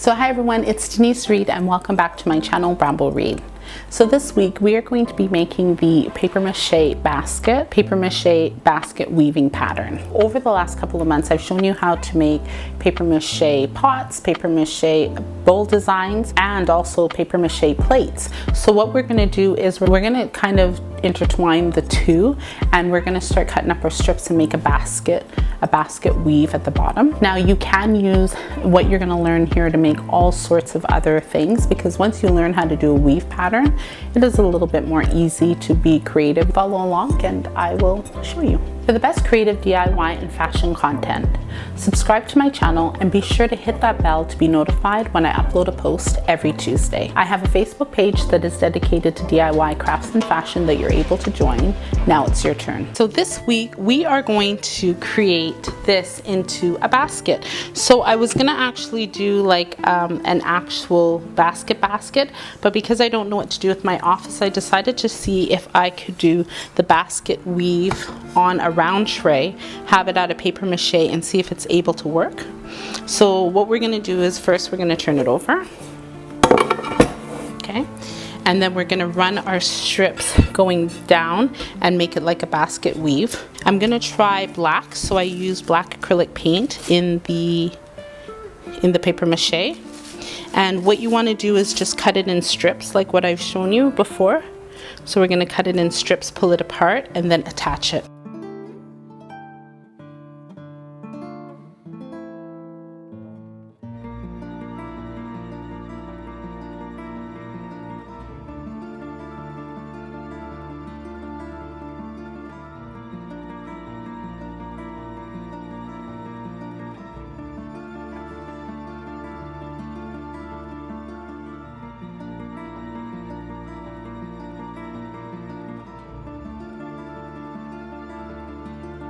So hi everyone, it's Denise Reed and welcome back to my channel, Bramble Reed. So this week we are going to be making the paper mache basket weaving pattern. Over the last couple of months I've shown you how to make paper mache pots, paper mache bowl designs, and also paper mache plates. So what we're going to do is we're going to kind of intertwine the two, and we're going to start cutting up our strips and make a basket weave at the bottom. Now you can use what you're going to learn here to make all sorts of other things, because once you learn how to do a weave pattern, it is a little bit more easy to be creative. Follow along and I will show you. For the best creative DIY and fashion content, subscribe to my channel and be sure to hit that bell to be notified when I upload a post every Tuesday. I have a Facebook page that is dedicated to DIY crafts and fashion that you're able to join. Now it's your turn. So this week we are going to create this into a basket. So I was gonna actually do like an actual basket, but because I don't know what to do with my office, I decided to see if I could do the basket weave on a round tray, have it out of paper mache, and see if it's able to work. So what we're going to do is first we're going to turn it over, okay, and then we're going to run our strips going down and make it like a basket weave. I'm going to try black, so I use black acrylic paint in the paper mache, and what you want to do is just cut it in strips like what I've shown you before. So we're going to cut it in strips, pull it apart, and then attach it.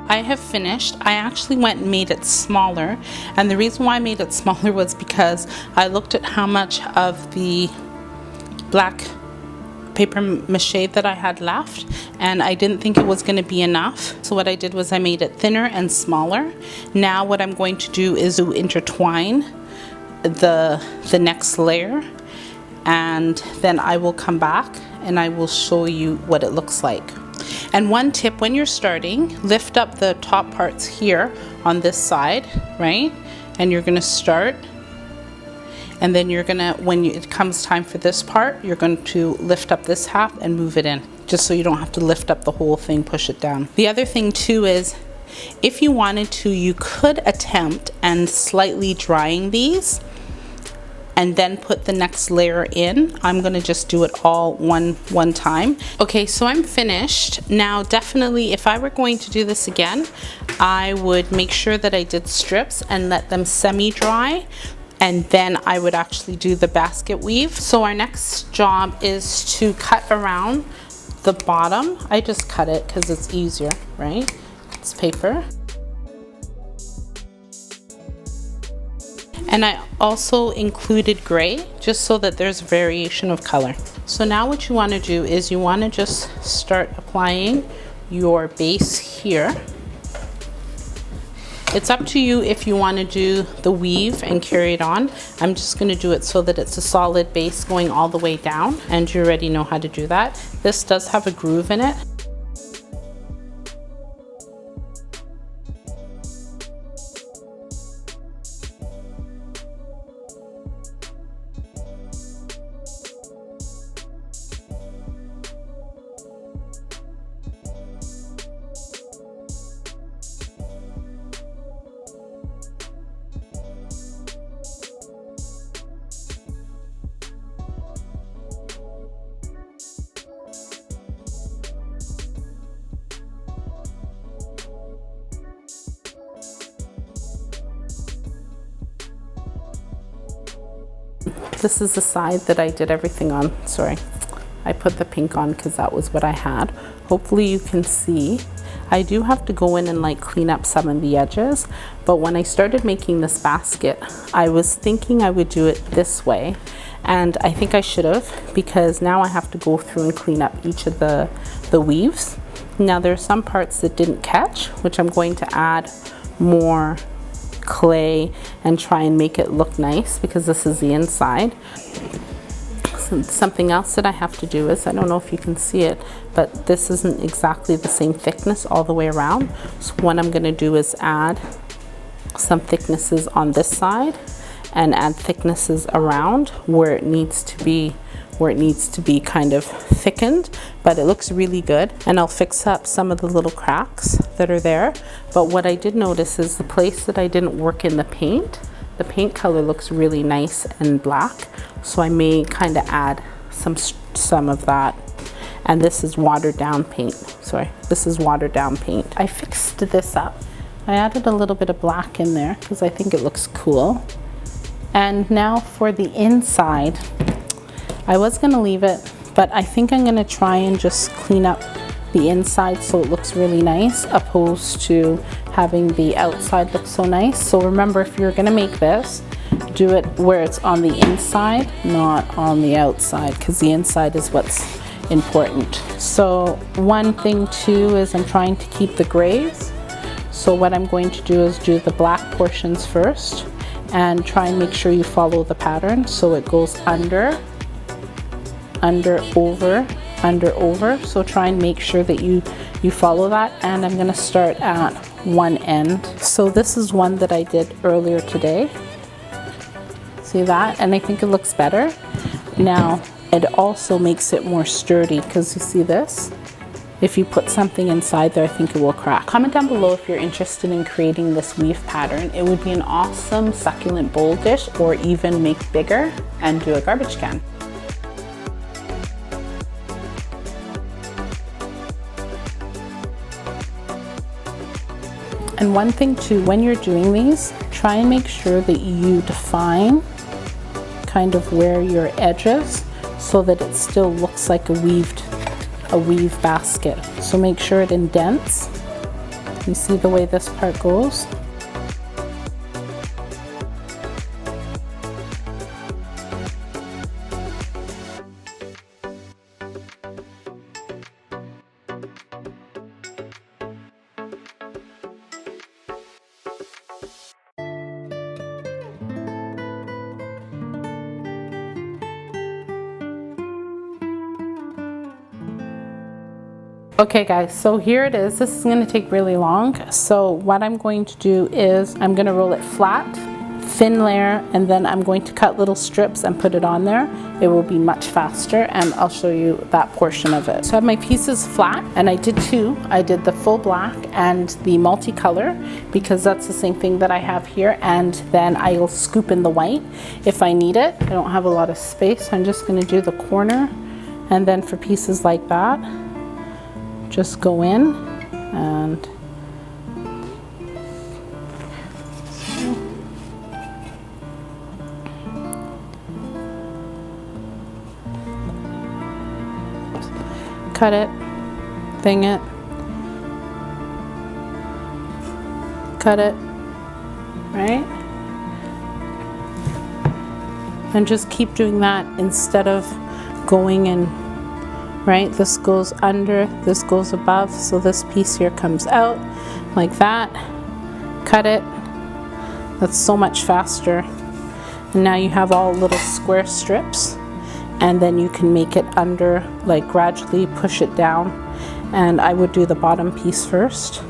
I have finished. I actually went and made it smaller, and the reason why I made it smaller was because I looked at how much of the black paper mache that I had left, and I didn't think it was going to be enough. So what I did was I made it thinner and smaller. Now what I'm going to do is to intertwine the next layer, and then I will come back and I will show you what it looks like. And one tip, when you're starting, lift up the top parts here on this side, right? And you're going to start, and then you're going to, when it comes time for this part, you're going to lift up this half and move it in, just so you don't have to lift up the whole thing, push it down. The other thing too is, if you wanted to, you could attempt and slightly drying these and then put the next layer in. I'm gonna just do it all one time. Okay, so I'm finished. Now definitely if I were going to do this again, I would make sure that I did strips and let them semi-dry, and then I would actually do the basket weave. So our next job is to cut around the bottom. I just cut it because it's easier, right? It's paper. And I also included gray, just so that there's variation of color. So now what you want to do is you want to just start applying your base here. It's up to you if you want to do the weave and carry it on. I'm just going to do it so that it's a solid base going all the way down, and you already know how to do that. This does have a groove in it. This is the side that I did everything on. Sorry, I put the pink on because that was what I had. Hopefully you can see. I do have to go in and like clean up some of the edges, but when I started making this basket, I was thinking I would do it this way, and I think I should have, because now I have to go through and clean up each of the weaves. Now there are some parts that didn't catch, which I'm going to add more clay and try and make it look nice, because this is the inside. Something else that I have to do is, I don't know if you can see it, but this isn't exactly the same thickness all the way around. So what I'm going to do is add some thicknesses on this side and add thicknesses around where it needs to be, kind of thickened, but it looks really good. And I'll fix up some of the little cracks that are there. But what I did notice is the place that I didn't work in the paint color looks really nice and black. So I may kind of add some of that. And this is watered down paint. Sorry, this is watered down paint. I fixed this up. I added a little bit of black in there because I think it looks cool. And now for the inside, I was gonna leave it, but I think I'm gonna try and just clean up the inside so it looks really nice, opposed to having the outside look so nice. So remember, if you're gonna make this, do it where it's on the inside, not on the outside, because the inside is what's important. So one thing too is I'm trying to keep the grays. So what I'm going to do is do the black portions first and try and make sure you follow the pattern. So it goes under, over, under, over. So try and make sure that you follow that. And I'm gonna start at one end. So this is one that I did earlier today. See that? And I think it looks better. Now, it also makes it more sturdy, because you see this? If you put something inside there, I think it will crack. Comment down below if you're interested in creating this weave pattern. It would be an awesome succulent bowl dish, or even make bigger and do a garbage can. And one thing too, when you're doing these, try and make sure that you define kind of where your edge is, so that it still looks like a weave basket. So make sure it indents. You see the way this part goes? Okay guys, so here it is. This is going to take really long. So what I'm going to do is I'm going to roll it flat, thin layer, and then I'm going to cut little strips and put it on there. It will be much faster, and I'll show you that portion of it. So I have my pieces flat, and I did two. I did the full black and the multicolor, because that's the same thing that I have here, and then I'll scoop in the white if I need it. I don't have a lot of space, so I'm just going to do the corner, and then for pieces like that, just go in and cut it, thing it, cut it, right? And just keep doing that instead of going and right, this goes under, this goes above, so this piece here comes out like that. Cut it. That's so much faster. And now you have all little square strips, and then you can make it under, like gradually push it down. And I would do the bottom piece first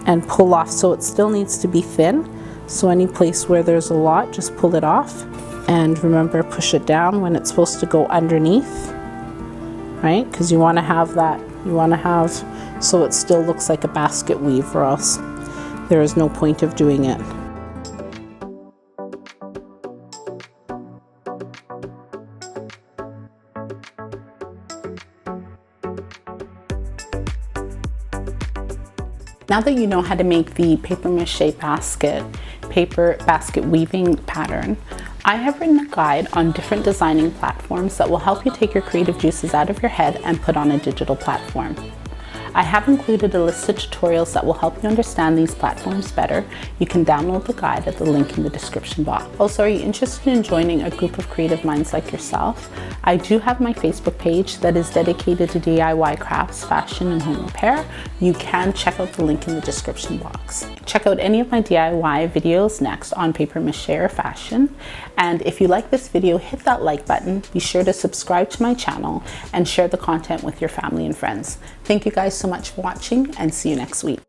and pull off, so it still needs to be thin. So any place where there's a lot, just pull it off. And remember, push it down when it's supposed to go underneath. Right? Because you want to have that, so it still looks like a basket weave, or else there is no point of doing it. Now that you know how to make the paper mache basket, paper basket weaving pattern, I have written a guide on different designing platforms that will help you take your creative juices out of your head and put on a digital platform. I have included a list of tutorials that will help you understand these platforms better. You can download the guide at the link in the description box. Also, are you interested in joining a group of creative minds like yourself? I do have my Facebook page that is dedicated to DIY crafts, fashion, and home repair. You can check out the link in the description box. Check out any of my DIY videos next on paper mache or fashion. And if you like this video, hit that like button. Be sure to subscribe to my channel and share the content with your family and friends. Thank you guys so much for watching, and see you next week.